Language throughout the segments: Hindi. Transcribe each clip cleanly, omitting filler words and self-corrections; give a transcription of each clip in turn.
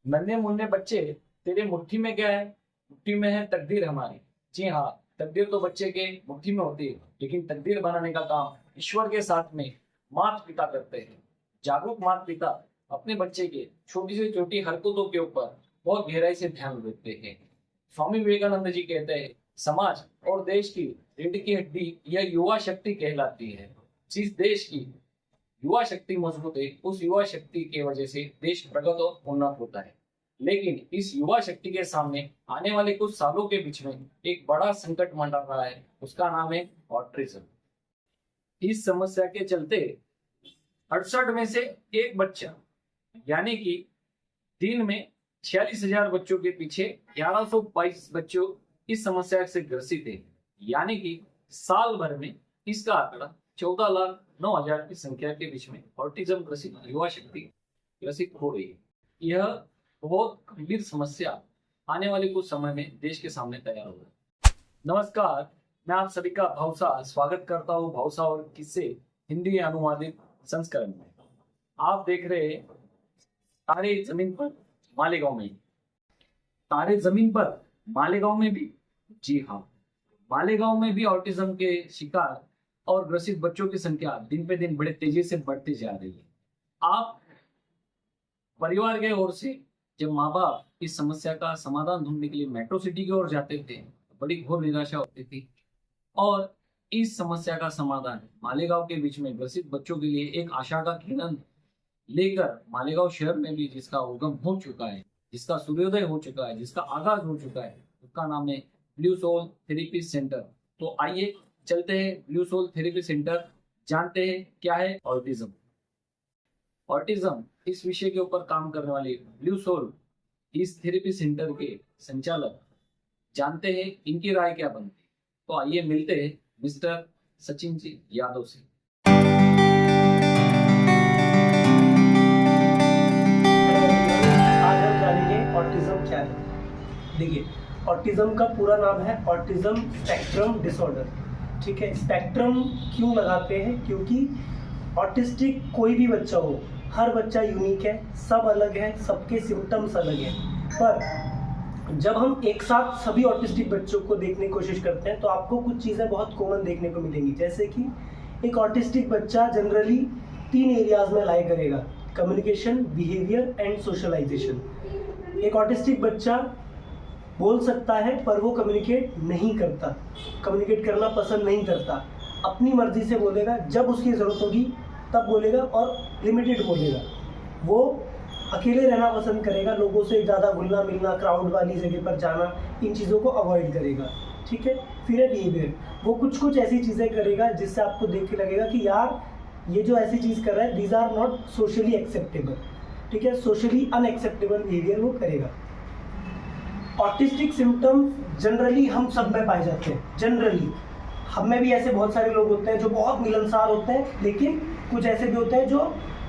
नन्हे मुन्ने बच्चे, तेरे मुट्ठी में क्या है? मुट्ठी में है तकदीर हमारी। जी हाँ, तकदीर तो बच्चे के मुट्ठी में होती है, लेकिन तकदीर बनाने का काम ईश्वर के साथ में माता पिता करते हैं। जागरूक माता पिता अपने बच्चे के छोटी से छोटी हरकतों के ऊपर बहुत गहराई से ध्यान देते हैं। स्वामी विवेकानंद जी कहते हैं, समाज और देश की रीढ़ की हड्डी यह युवा शक्ति कहलाती है। जिस देश की युवा शक्ति मजबूत है, उस युवा शक्ति की वजह से देश प्रगत और उन्नत होता है। लेकिन इस युवा शक्ति के सामने आने वाले कुछ सालों के बीच में एक बड़ा संकट मंडरा रहा है, उसका नाम है ऑटिज्म। इस समस्या के चलते 68 में से एक बच्चा, यानी कि दिन में 46,000 बच्चों के पीछे 1122 बच्चों इस समस्या से ग्रसित है। यानी कि साल भर में इसका आंकड़ा 14,09,000 की संख्या के बीच में ऑटिज्म ग्रसित युवा शक्ति ग्रसित हो रही है। यह बहुत गंभीर समस्या आने वाले कुछ समय में देश के सामने तैयार हो रही है। नमस्कार, मैं आप सभी का भावसा स्वागत करता हूँ भावसा और किस्से हिंदी अनुवादित संस्करण में। आप देख रहे हैं तारे जमीन पर मालेगांव में। तारे जमीन पर मालेगांव में भी, जी हाँ, मालेगांव में भी ऑटिज्म के शिकार और ग्रसित बच्चों की संख्या दिन पे दिन बड़े तेजी से बढ़ती जा रही है। आप परिवार के ओर से जब माँ बाप इस समस्या का समाधान ढूंढने के लिए मेट्रो सिटी की ओर जाते थे, बड़ी घोर निराशा होती थी। और इस समस्या का समाधान मालेगांव के बीच में ग्रसित बच्चों के लिए एक आशा का किरण लेकर मालेगांव शहर में भी जिसका उद्गम हो चुका है, जिसका सूर्योदय हो चुका है, जिसका आगाज हो चुका है, उसका नाम है ब्लू सोल थेरेपी सेंटर। तो आइए चलते हैं ब्लू सोल थेरेपी सेंटर, जानते हैं क्या है ऑटिज्म। ऑटिज्म इस विषय के ऊपर काम करने वाले ब्लू सोल इस थेरेपी सेंटर के संचालक जानते हैं इनकी राय क्या बनती है। तो आइए मिलते हैं मिस्टर सचिन जी यादव से। आज हम जानेंगे ऑटिज्म क्या है। देखिए, ऑटिज्म का पूरा नाम है ऑटिज्म स्पेक्ट्रम डिसऑर्डर। ठीक है, स्पेक्ट्रम क्यों लगाते हैं? क्योंकि ऑटिस्टिक कोई भी बच्चा हो, हर बच्चा यूनिक है, सब अलग है, सबके सिम्टम्स अलग हैं। पर जब हम एक साथ सभी ऑटिस्टिक बच्चों को देखने की कोशिश करते हैं तो आपको कुछ चीज़ें बहुत कॉमन देखने को मिलेंगी। जैसे कि एक ऑटिस्टिक बच्चा जनरली 3 एरियाज में लाई करेगा: कम्युनिकेशन, बिहेवियर एंड सोशलाइजेशन। एक ऑटिस्टिक बच्चा बोल सकता है पर वो कम्युनिकेट नहीं करता, कम्युनिकेट करना पसंद नहीं करता, अपनी मर्जी से बोलेगा, जब उसकी ज़रूरत होगी तब बोलेगा और लिमिटेड बोलेगा। वो अकेले रहना पसंद करेगा, लोगों से ज़्यादा घुलना मिलना, क्राउड वाली जगह पर जाना, इन चीज़ों को अवॉइड करेगा। ठीक है, फिर है बिहेवियर। वो कुछ ऐसी चीज़ें करेगा जिससे आपको देख के लगेगा कि यार ये जो ऐसी चीज़ कर रहा है, these are not socially acceptable. ठीक है, सोशली अनएक्सेप्टेबल बिहेवियर वो करेगा। ऑटिस्टिक सिम्टम जनरली हम सब में पाए जाते हैं। जनरली हम में भी ऐसे बहुत सारे लोग होते हैं जो बहुत मिलनसार होते हैं, लेकिन कुछ ऐसे भी होते हैं जो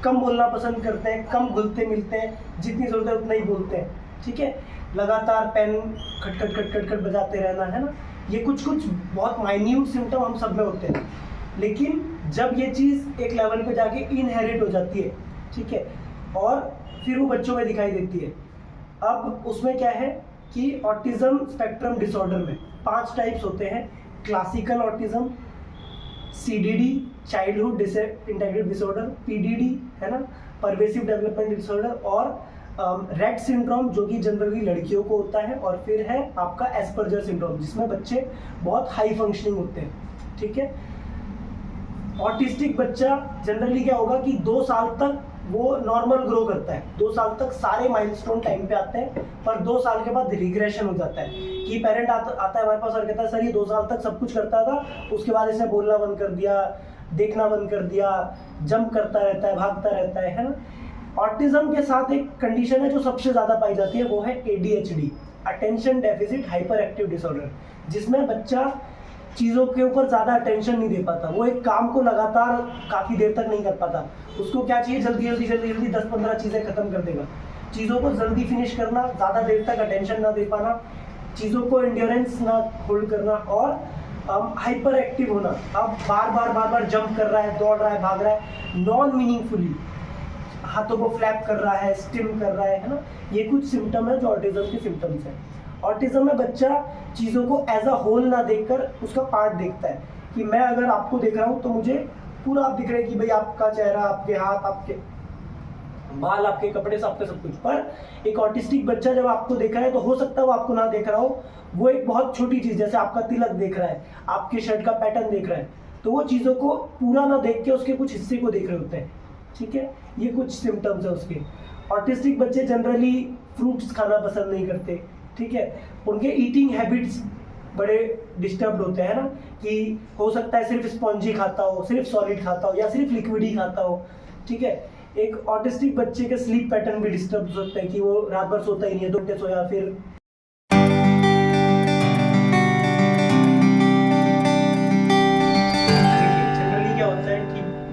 कम बोलना पसंद करते हैं, कम घुलते मिलते हैं, जितनी ज़रूरत है उतना ही बोलते हैं। ठीक है, लगातार पेन खटखट खटखट खट बजाते रहना, है ना, ये कुछ बहुत माइन्यूट सिम्टम हम सब में होते हैं। लेकिन जब ये चीज़ एक लेवल पे जाके इनहेरिट हो जाती है, ठीक है, और फिर वो बच्चों में दिखाई देती है। अब उसमें क्या है कि ऑटिज्म स्पेक्ट्रम डिसऑर्डर में 5 टाइप्स होते हैं: classical autism, CDD childhood integrated disorder, PDD है ना, परवेसिव डेवलपमेंट डिसऑर्डर, और रेट सिंड्रोम जो कि जनरली लड़कियों को होता है, और फिर है आपका एस्पर्जर सिंड्रोम जिसमें बच्चे बहुत हाई फंक्शनिंग होते हैं। ठीक है, ऑटिस्टिक बच्चा जनरली क्या होगा कि 2 साल तक वो नॉर्मल ग्रो करता है, 2 साल तक सारे माइलस्टोन टाइम पे आते हैं, पर 2 साल के बाद रिग्रेशन हो जाता है कि पेरेंट आता है हमारे पास और कहता है सर ये 2 साल तक सब कुछ करता था, उसके बाद इसने बोलना बंद कर दिया, देखना बंद कर दिया, जंप करता रहता है, भागता रहता है ना। ऑटिज्म के साथ एक कंडीशन है जो सबसे ज़्यादा पाई जाती है, वो है ADHD, attention deficit hyper active disorder, जिसमें बच्चा चीज़ों के ऊपर ज़्यादा अटेंशन नहीं दे पाता, वो एक काम को लगातार काफ़ी देर तक नहीं कर पाता। उसको क्या चाहिए, जल्दी 10-15 चीज़ें खत्म कर देगा, चीज़ों को जल्दी फिनिश करना, ज़्यादा देर तक अटेंशन ना दे पाना, चीज़ों को एंड्योरेंस ना होल्ड करना, और हाइपर एक्टिव होना। अब बार बार जंप कर रहा है, दौड़ रहा है, भाग रहा है, नॉन मीनिंगफुली हाथों को फ्लैप कर रहा है, स्टिम कर रहा है ना, ये कुछ सिम्टम है जो ऑटिज्म के सिम्टम्स हैं। ऑटिज्म में बच्चा चीज़ों को एज अ होल ना देखकर उसका पार्ट देखता है, कि मैं अगर आपको देख रहा हूँ तो मुझे पूरा आप दिख रहे हैं कि भाई आपका चेहरा, आपके हाथ, आपके बाल, आपके कपड़े, आपके सब कुछ। पर एक ऑटिस्टिक बच्चा जब आपको देख रहा है तो हो सकता है वो आपको ना देख रहा हो, वो एक बहुत छोटी चीज़, जैसे आपका तिलक देख रहा है, आपके शर्ट का पैटर्न देख रहा है, तो वो चीज़ों को पूरा ना देख के उसके कुछ हिस्से को देख रहे होते हैं। ठीक है, ये कुछ सिम्टम्स है उसके। ऑटिस्टिक बच्चे जनरली फ्रूट्स खाना पसंद नहीं करते। ठीक है, उनके ईटिंग हैबिट्स बड़े डिस्टर्ब होते हैं ना, कि हो सकता है सिर्फ स्पॉन्जी खाता हो, सिर्फ सॉलिड खाता हो, या सिर्फ लिक्विड ही खाता हो। ठीक है, एक ऑटिस्टिक बच्चे के स्लीप पैटर्न भी डिस्टर्ब हो सकता है, कि वो रात भर सोता ही नहीं है, 2 घंटे सोया फिर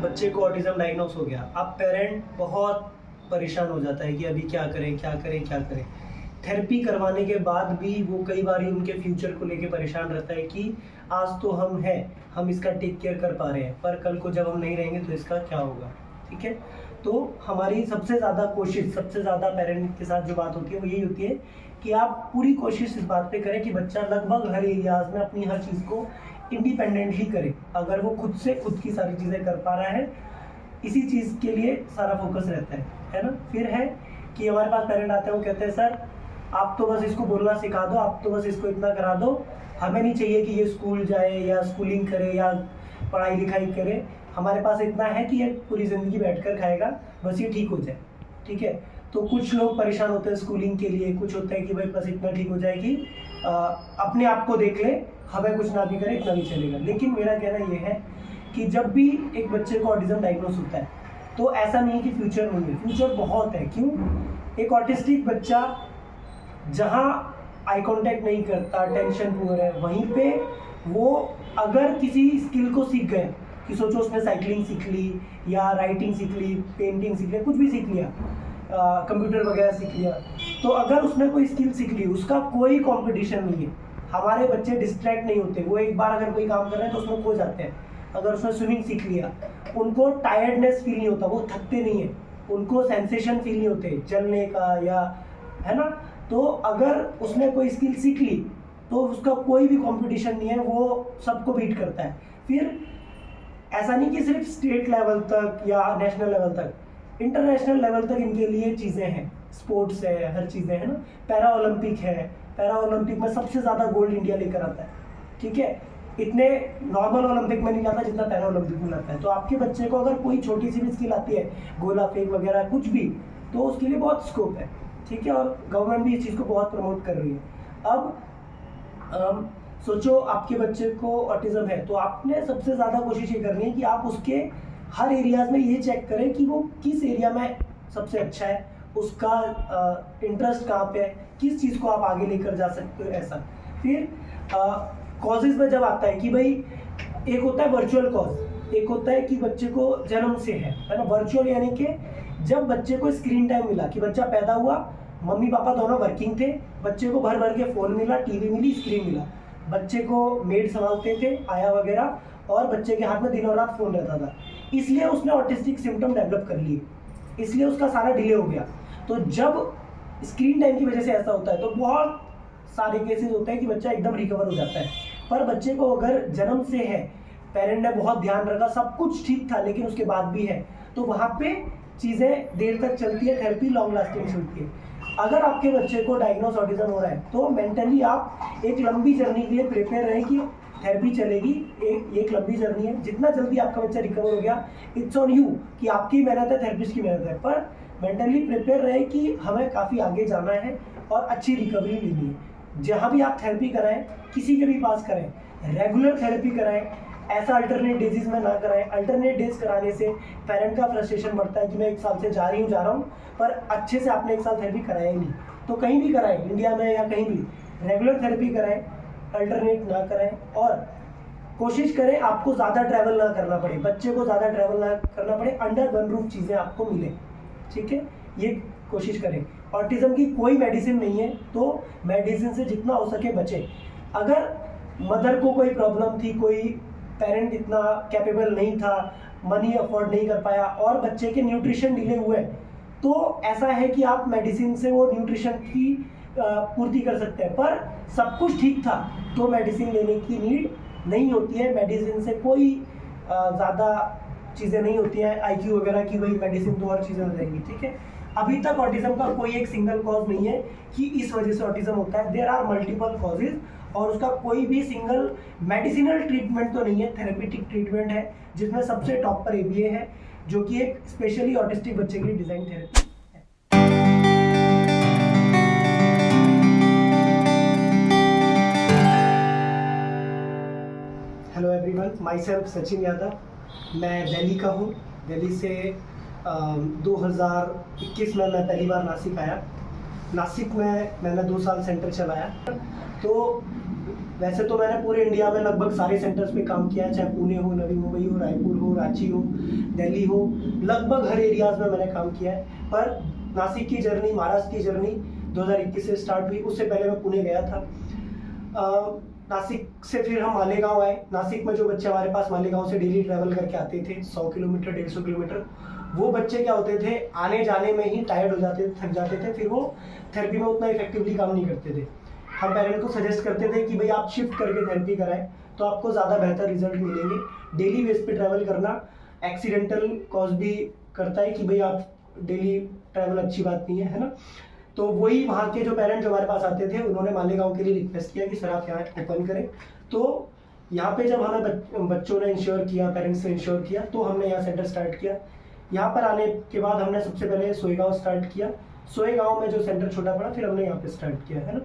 बच्चे को ऑटिज्म डायग्नोस हो गया, अब पेरेंट बहुत परेशान हो जाता है कि अभी क्या करें क्या करें क्या करें। थेरेपी करवाने के बाद भी वो कई बार उनके फ्यूचर को लेके परेशान रहता है कि आज तो हम हैं, हम इसका टेक केयर कर पा रहे हैं, पर कल को जब हम नहीं रहेंगे तो इसका क्या होगा। ठीक है, तो हमारी सबसे ज़्यादा कोशिश, सबसे ज़्यादा पेरेंट के साथ जो बात होती है वो यही होती है कि आप पूरी कोशिश इस बात पे करें कि बच्चा लगभग हर एरियाज में अपनी हर चीज़ को इंडिपेंडेंटली करे। अगर वो खुद से खुद की सारी चीज़ें कर पा रहा है, इसी चीज़ के लिए सारा फोकस रहता है ना। फिर है कि हमारे पास पेरेंट आते हैं, वो कहते हैं सर आप तो बस इसको बोलना सिखा दो, आप तो बस इसको इतना करा दो, हमें नहीं चाहिए कि ये स्कूल जाए या स्कूलिंग करे या पढ़ाई लिखाई करे, हमारे पास इतना है कि ये पूरी ज़िंदगी बैठकर खाएगा, बस ये ठीक हो जाए। ठीक है, तो कुछ लोग परेशान होते हैं स्कूलिंग के लिए, कुछ होता है कि भाई बस इतना ठीक हो जाए कि अपने आप को देख ले, हमें कुछ ना भी करे, इतना भी चलेगा। लेकिन मेरा कहना ये है कि जब भी एक बच्चे को ऑटिज्म डायग्नोस होता है तो ऐसा नहीं है कि फ्यूचर नहीं है, फ्यूचर बहुत है। क्यों? एक ऑटिस्टिक बच्चा जहाँ आई कांटेक्ट नहीं करता, टेंशन पुअर है, वहीं पे वो अगर किसी स्किल को सीख गए, कि सोचो उसने साइकिलिंग सीख ली या राइटिंग सीख ली, पेंटिंग सीख लिया, कुछ भी सीख लिया, कंप्यूटर वगैरह सीख लिया, तो अगर उसने कोई स्किल सीख ली, उसका कोई कंपटीशन नहीं है। हमारे बच्चे डिस्ट्रैक्ट नहीं होते, वो एक बार अगर कोई काम कर रहे हैं तो उसमें खो जाते हैं। अगर उसने स्विमिंग सीख लिया, उनको टायर्डनेस फील नहीं होता, वो थकते नहीं है, उनको सेंसेशन फील नहीं होते जलने का, या है ना। तो अगर उसने कोई स्किल सीख ली तो उसका कोई भी कंपटीशन नहीं है, वो सबको बीट करता है। फिर ऐसा नहीं कि सिर्फ स्टेट लेवल तक या नेशनल लेवल तक, इंटरनेशनल लेवल तक इनके लिए चीज़ें हैं, स्पोर्ट्स है, हर चीज़ें है ना। पैरा ओलंपिक है, पैरा ओलंपिक में सबसे ज़्यादा गोल्ड इंडिया लेकर आता है। ठीक है, इतने नॉर्मल ओलंपिक में नहीं आता जितना पैरा ओलंपिक में आता है। तो आपके बच्चे को अगर कोई छोटी सी भी स्किल आती है, गोला फेंक वगैरह कुछ भी, तो उसके लिए बहुत स्कोप है। ठीक है, और गवर्नमेंट भी इस चीज़ को बहुत प्रमोट कर रही है। अब सोचो आपके बच्चे को ऑटिज्म है, तो आपने सबसे ज़्यादा कोशिश ये करनी है कि आप उसके हर एरियाज में ये चेक करें कि वो किस एरिया में सबसे अच्छा है, उसका इंटरेस्ट कहाँ पे है, किस चीज़ को आप आगे लेकर जा सकते हो, ऐसा। फिर कॉजेज में जब आता है कि भाई एक होता है वर्चुअल कॉज, एक होता है कि बच्चे को जन्म से है ना। वर्चुअल यानी कि जब बच्चे को स्क्रीन टाइम मिला, कि बच्चा पैदा हुआ, मम्मी पापा दोनों वर्किंग थे, बच्चे को भर भर के फ़ोन मिला, टीवी मिली, स्क्रीन मिला, बच्चे को मेड संभालते थे, आया वगैरह, और बच्चे के हाथ में दिन और रात फ़ोन रहता था, इसलिए उसने ऑटिस्टिक सिम्टम डेवलप कर लिए, इसलिए उसका सारा डिले हो गया। तो जब स्क्रीन टाइम की वजह से ऐसा होता है तो बहुत सारे केसेस होते हैं कि बच्चा एकदम रिकवर हो जाता है। पर बच्चे को अगर जन्म से है, पेरेंट ने बहुत ध्यान रखा, सब कुछ ठीक था, लेकिन उसके बाद भी है, तो वहाँ पे चीज़ें देर तक चलती है, थेरेपी लॉन्ग लास्टिंग चलती है। अगर आपके बच्चे को डायग्नोस ऑटिज्म हो रहा है तो मेंटली आप एक लंबी जर्नी के लिए प्रिपेयर रहें कि थेरेपी चलेगी, एक लंबी जर्नी है। जितना जल्दी आपका बच्चा रिकवर हो गया, इट्स ऑन यू, कि आपकी मेहनत है, थेरेपिस्ट की मेहनत है, पर मेंटली प्रिपेयर रहे कि हमें काफ़ी आगे जाना है और अच्छी रिकवरी लेनी है। जहाँ भी आप थेरेपी कराएं, किसी के भी पास कराएं, रेगुलर थेरेपी कराएं, ऐसा अल्टरनेट डेज में ना कराएं। अल्टरनेट डेज कराने से पेरेंट का फ्रस्ट्रेशन बढ़ता है कि मैं 1 साल से जा रहा हूँ, पर अच्छे से आपने 1 साल थेरेपी कराया ही नहीं। तो कहीं भी कराएं, इंडिया में या कहीं भी रेगुलर थेरेपी कराएं, अल्टरनेट ना कराएं, और कोशिश करें आपको ज़्यादा ट्रैवल ना करना पड़े, बच्चे को ज़्यादा ट्रैवल ना करना पड़े, अंडर वन रूफ चीज़ें आपको मिले। ठीक है, ये कोशिश करें। ऑटिज्म की कोई मेडिसिन नहीं है, तो मेडिसिन से जितना हो सके बचें। अगर मदर को कोई प्रॉब्लम थी, कोई पेरेंट इतना कैपेबल नहीं था, मनी अफोर्ड नहीं कर पाया, और बच्चे के न्यूट्रिशन डिले हुए, तो ऐसा है कि आप मेडिसिन से वो न्यूट्रिशन की पूर्ति कर सकते हैं, पर सब कुछ ठीक था तो मेडिसिन लेने की नीड नहीं होती है। मेडिसिन से कोई ज़्यादा चीज़ें नहीं होती हैं, आईक्यू वगैरह की, वही मेडिसिन तो और चीज़ें हो जाएंगी, ठीक है। अभी तक ऑटिज्म का कोई एक सिंगल कॉज नहीं है कि इस वजह से ऑटिज्म होता है। देयर आर मल्टीपल कॉजेज और उसका कोई भी सिंगल मेडिसिनल ट्रीटमेंट तो नहीं है, थेरेपेटिक ट्रीटमेंट है, जिसमें सबसे टॉप पर ABA है, जो कि एक स्पेशली ऑटिस्टिक बच्चे के लिए डिजाइन थेरेपी है। Hello everyone, my self Sachin Yadav. मैं दिल्ली का हूँ। दिल्ली से 2021 में मैं पहली बार नासिक आया। नासिक में मैंने 2 साल सेंटर चलाया। तो वैसे तो मैंने पूरे इंडिया में लगभग सारे सेंटर्स पे काम किया है, चाहे पुणे हो, नवी मुंबई हो, रायपुर हो, रांची हो, दिल्ली हो, लगभग हर एरियाज में मैंने काम किया है। पर नासिक की जर्नी, महाराष्ट्र की जर्नी 2021 से स्टार्ट हुई। उससे पहले मैं पुणे गया था। नासिक से फिर हम मालेगांव आए। नासिक में जो बच्चे हमारे पास मालेगांव से डेली ट्रैवल करके आते थे 100 किलोमीटर 150 किलोमीटर, वो बच्चे क्या होते थे, आने जाने में ही टायर्ड हो जाते थे, थक जाते थे, फिर वो थेरेपी में उतना इफेक्टिवली काम नहीं करते थे। हम पेरेंट को सजेस्ट करते थे कि भाई आप शिफ्ट करके थेरेपी कराएं तो आपको ज़्यादा बेहतर रिजल्ट मिलेंगे। डेली बेस पे ट्रैवल करना एक्सीडेंटल कॉज भी करता है कि भाई आप डेली ट्रैवल अच्छी बात नहीं है ना। तो वही वहाँ के जो पेरेंट्स हमारे पास आते थे, उन्होंने मालेगांव के लिए रिक्वेस्ट किया कि सर आप यहाँ ओपन करें। तो यहाँ पे जब हमें बच्चों ने इंश्योर किया, पेरेंट्स ने इंश्योर किया, तो हमने यहाँ सेंटर स्टार्ट किया। यहाँ पर आने के बाद हमने सबसे पहले सोएगांव स्टार्ट किया। सोएगांव में जो सेंटर छोटा पड़ा, फिर हमने यहाँ पे स्टार्ट किया, है ना।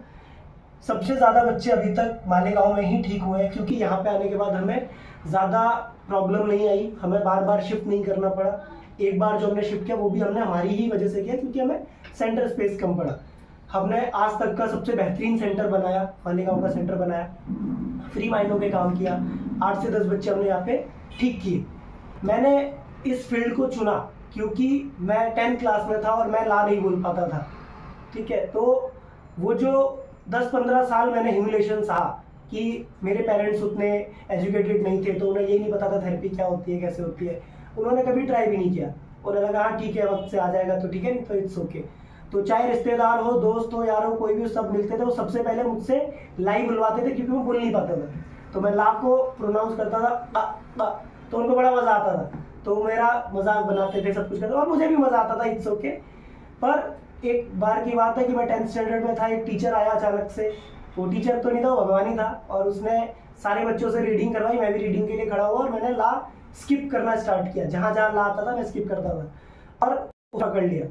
सबसे ज़्यादा बच्चे अभी तक मालेगांव में ही ठीक हुए हैं, क्योंकि यहाँ पे आने के बाद हमें ज़्यादा प्रॉब्लम नहीं आई, हमें बार बार शिफ्ट नहीं करना पड़ा। एक बार जो हमने शिफ्ट किया वो भी हमने हमारी ही वजह से किया, क्योंकि हमें सेंटर स्पेस कम पड़ा। हमने आज तक का सबसे बेहतरीन सेंटर बनाया, मालेगांव का सेंटर बनाया, फ्री माइंडों पे काम किया। 8 से 10 बच्चे हमने यहाँ पे ठीक किए। मैंने इस फील्ड को चुना क्योंकि मैं 10th क्लास में था और मैं ला नहीं बोल पाता था, ठीक है। तो वो जो 10-15 साल मैंने ह्यूमिलेशन सहा कि मेरे पेरेंट्स उतने एजुकेटेड नहीं थे, तो उन्हें ये नहीं पता था थेरेपी क्या होती है, कैसे होती है। उन्होंने कभी ट्राई भी नहीं किया। उन्हें लगा हाँ ठीक है, वक्त से आ जाएगा तो ठीक है, नहीं तो इट्स ओके। तो चाहे रिश्तेदार हो, दोस्त हो, यार हो, कोई भी सब मिलते थे, वो सबसे पहले मुझसे लाई बुलवाते थे, क्योंकि मैं बोल नहीं पाता था। तो मैं ला को प्रोनाउंस करता था, तो उनको बड़ा मजा आता था, तो मेरा मजाक बनाते थे, सब कुछ करते, और मुझे भी मजा आता था, इट्स ओके। पर एक बार की बात है कि मैं 10th स्टैंडर्ड में था, एक टीचर आया अचानक से। वो टीचर तो नहीं था, वो भगवान ही था, और उसने सारे बच्चों से रीडिंग करवाई। मैं भी रीडिंग के लिए खड़ा हुआ और मैंने ला स्किप करना स्टार्ट किया। जहाँ जहाँ ला आता था मैं स्किप करता था और पकड़ लिया।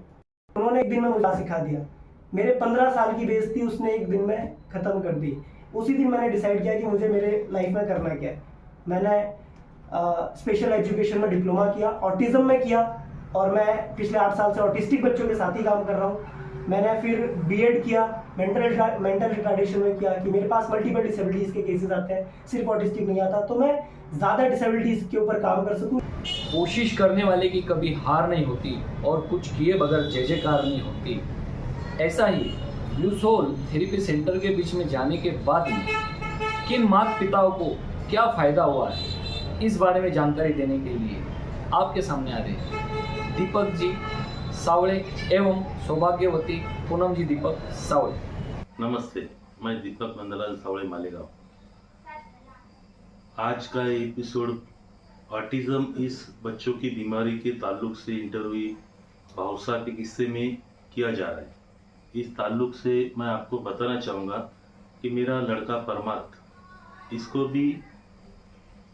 उन्होंने एक दिन में मुझे सिखा दिया। मेरे 15 साल की बेइज्जती उसने एक दिन में ख़त्म कर दी। उसी दिन मैंने डिसाइड किया कि मुझे मेरे लाइफ में करना क्या है। मैंने स्पेशल एजुकेशन में डिप्लोमा किया, ऑटिज्म में किया, और मैं पिछले 8 साल से ऑटिस्टिक बच्चों के साथ ही काम कर रहा हूँ। मैंने फिर बीएड किया, मेंटल रिटार्डेशन में किया, कि मेरे पास मल्टीपल डिसेबिलिटीज़ के केसेस आते हैं, सिर्फ ऑटिस्टिक नहीं आता, तो मैं ज़्यादा डिसेबिलिटीज़ के ऊपर काम कर सकूँ। कोशिश करने वाले की कभी हार नहीं होती और कुछ किए बगैर जय जयकार नहीं होती। ऐसा ही ब्लू सोल थेरेपी सेंटर के बीच में जाने के बाद में किन माता पिताओं को क्या फ़ायदा हुआ है, इस बारे में जानकारी देने के लिए आपके सामने आ रहे हैं दीपक जी सावड़े एवं सौभाग्यवती पूनम जी दीपक सावड़े। नमस्ते, मैं दीपक नंदलाल सावड़े, मालेगांव। आज का एपिसोड ऑटिज्म इस बच्चों की बीमारी के ताल्लुक से इंटरव्यू भावसा के किस्से में किया जा रहा है। इस ताल्लुक से मैं आपको बताना चाहूँगा कि मेरा लड़का परमार्थ, इसको भी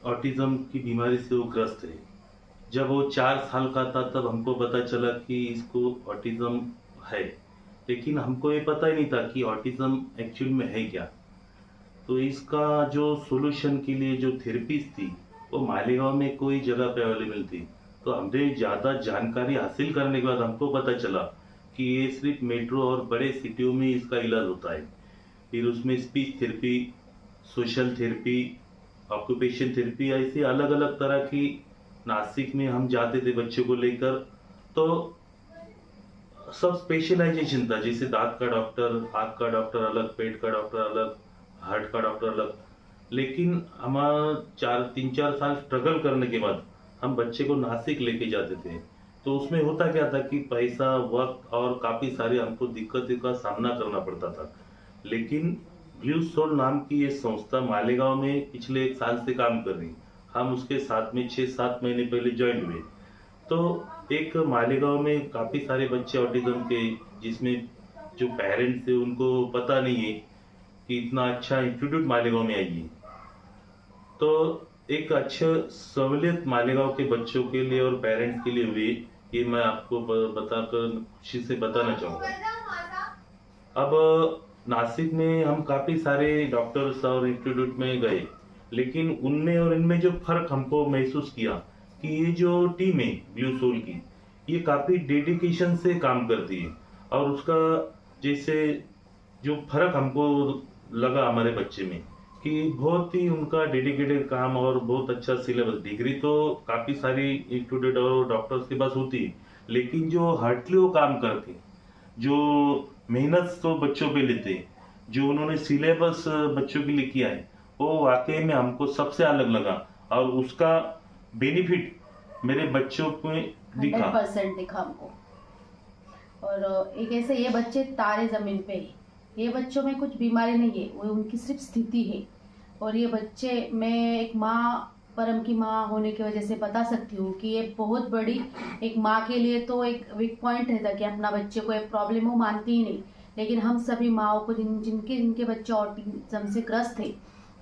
ऑटिज्म की बीमारी से वो ग्रस्त है। जब वो 4 साल का था तब हमको पता चला कि इसको ऑटिज्म है, लेकिन हमको ये पता ही नहीं था कि ऑटिज्म एक्चुअल में है क्या। तो इसका जो सोल्यूशन के लिए जो थेरेपीज थी वो मालेगांव में कोई जगह पे अवेलेबल थी। तो हमने ज़्यादा जानकारी हासिल करने के बाद हमको पता चला कि ये सिर्फ मेट्रो और बड़े सिटियों में इसका इलाज होता है। फिर उसमें speech therapy, social therapy, occupation therapy, ऐसी अलग अलग तरह की नासिक में हम जाते थे बच्चों को लेकर। तो सब स्पेशलाइजेशन था, जैसे दांत का डॉक्टर, आँख का डॉक्टर अलग, पेट का डॉक्टर अलग, हार्ट का डॉक्टर अलग। लेकिन हमारा 3-4 साल स्ट्रगल करने के बाद हम बच्चे को नासिक लेके जाते थे। तो उसमें होता क्या था कि पैसा, वक्त और काफ़ी सारी हमको दिक्कतों का सामना करना पड़ता था। लेकिन ब्लू सोल नाम की ये संस्था मालेगांव में पिछले 1 साल से काम कर रही। हम उसके साथ में 6-7 महीने पहले ज्वाइन हुए। तो एक मालेगांव में काफ़ी सारे बच्चे ऑटिज्म के, जिसमें जो पेरेंट्स थे उनको पता नहीं है कि इतना अच्छा इंस्टीट्यूट मालेगांव में आई है। तो एक अच्छा सहूलियत मालेगांव के बच्चों के लिए और पेरेंट्स के लिए हुई, ये मैं आपको बताकर खुशी से बताना चाहूँगा। अब नासिक में हम काफ़ी सारे डॉक्टर्स और इंस्टीट्यूट में गए, लेकिन उनमें और इनमें जो फर्क हमको महसूस किया कि ये जो टीम है ब्लू सोल की, ये काफ़ी डेडिकेशन से काम करती है। और उसका जैसे जो फर्क हमको लगा हमारे बच्चे में कि बहुत ही उनका डेडिकेटेड काम और बहुत अच्छा सिलेबस। डिग्री तो काफ़ी सारी इंस्टीट्यूट और डॉक्टर्स के पास होती है, लेकिन जो हार्डली वो काम करके, जो मेहनत तो बच्चों पे लेते हैं, जो उन्होंने सिलेबस बच्चों के लिए किया है, वो वाकई में हमको सबसे अलग लगा। और उसका बेनिफिट मेरे बच्चों को दिखा, 100% दिखा हमको। और एक ऐसे ये बच्चे तारे ज़मीन पे है, ये बच्चों में कुछ बीमारी नहीं है, वो उनकी सिर्फ स्थिति है। और ये बच्चे, मैं एक माँ, परम की माँ होने की वजह से बता सकती हूँ कि ये बहुत बड़ी, एक माँ के लिए तो एक वीक पॉइंट रहता कि अपना बच्चे को एक प्रॉब्लम वो मानती ही नहीं। लेकिन हम सभी माँओं को जिनके बच्चे ऑटिज्म से ग्रस्त थे,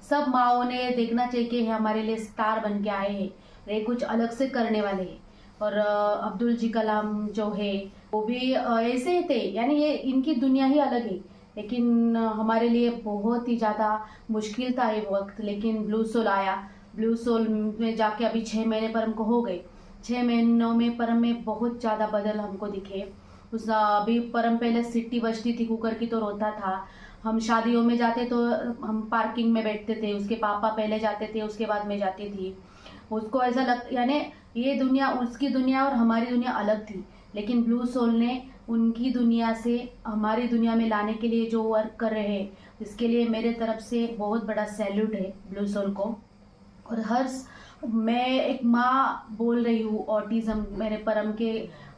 सब माँओं ने देखना चाहिए कि हमारे लिए स्टार बन के आए हैं, ये कुछ अलग से करने वाले हैं। और अब्दुल जी कलाम जो है वो भी ऐसे ही थे, यानी ये इनकी दुनिया ही अलग है। लेकिन हमारे लिए बहुत ही ज़्यादा मुश्किल था ये वक्त। लेकिन ब्लू सोल आया, ब्लू सोल में जाके अभी 6 महीने परम को हो गए। 6 महीनों में परम में बहुत ज़्यादा बदल हमको दिखे। उस अभी परम पहले सीटी बजती थी कुकर की तो रोता था। हम शादियों में जाते तो हम पार्किंग में बैठते थे, उसके पापा पहले जाते थे, उसके बाद मैं जाती थी। उसको ऐसा यानी ये दुनिया, उसकी दुनिया और हमारी दुनिया अलग थी। लेकिन ब्लू सोल ने उनकी दुनिया से हमारी दुनिया में लाने के लिए जो वर्क कर रहे हैं, इसके लिए मेरे तरफ से बहुत बड़ा सैल्यूट है ब्लू सोल को। और मैं एक माँ बोल रही हूँ, ऑटिज्म मैंने परम के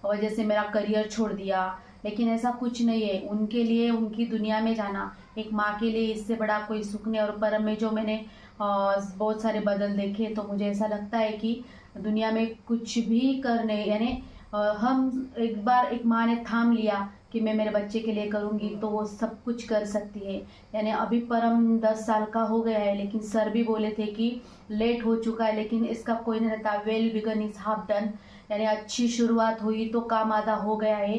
वजह से मेरा करियर छोड़ दिया, लेकिन ऐसा कुछ नहीं है। उनके लिए उनकी दुनिया में जाना एक माँ के लिए इससे बड़ा कोई सुख नहीं। और परम में जो मैंने बहुत सारे बदल देखे, तो मुझे ऐसा लगता है कि दुनिया में कुछ भी करने, यानी हम एक बार एक माँ ने थाम लिया कि मैं मेरे बच्चे के लिए करूँगी, तो वो सब कुछ कर सकती है। यानी अभी परम 10 साल का हो गया है, लेकिन सर भी बोले थे कि लेट हो चुका है, लेकिन इसका कोई नहीं रहता। Well begun is half done, यानी अच्छी शुरुआत हुई तो काम आधा हो गया है।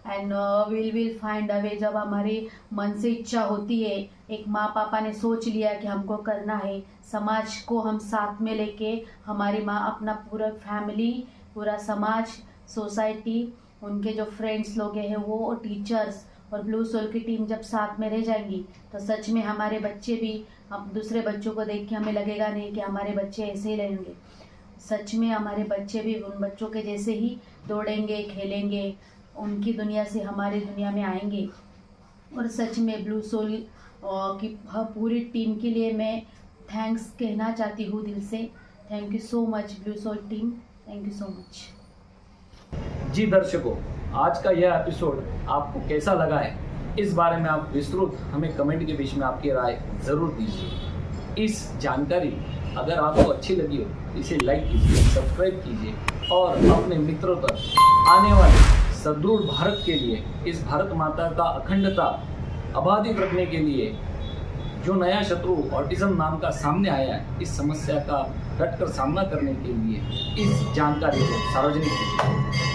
एंड विल फाइंड अ वे। जब हमारी मन से इच्छा होती है, एक माँ पापा ने सोच लिया कि हमको करना है, समाज को हम साथ में लेके, हमारी माँ अपना पूरा फैमिली, पूरा समाज, सोसाइटी, उनके जो फ्रेंड्स लोग हैं वो, और टीचर्स और ब्लू सोल की टीम जब साथ में रह जाएंगी, तो सच में हमारे बच्चे भी, हम दूसरे बच्चों को देख के हमें लगेगा नहीं कि हमारे बच्चे ऐसे ही रहेंगे। सच में हमारे बच्चे भी उन बच्चों के जैसे ही दौड़ेंगे, खेलेंगे, उनकी दुनिया से हमारी दुनिया में आएंगे। और सच में ब्लू सोल की पूरी टीम के लिए मैं थैंक्स कहना चाहती हूँ दिल से। Thank you so much Blue Soul team, thank you so much. जी दर्शकों, आज का यह एपिसोड आपको कैसा लगा है, इस बारे में आप विस्तृत हमें कमेंट के बीच में आपकी राय ज़रूर दीजिए। इस जानकारी अगर आपको अच्छी लगी हो, इसे लाइक कीजिए, सब्सक्राइब कीजिए और अपने मित्रों तक आने वाले सुदृढ़ भारत के लिए, इस भारत माता का अखंडता अबाधित रखने के लिए जो नया शत्रु ऑटिज्म नाम का सामने आया है, इस समस्या का डटकर सामना करने के लिए इस जानकारी को सार्वजनिक कीजिए।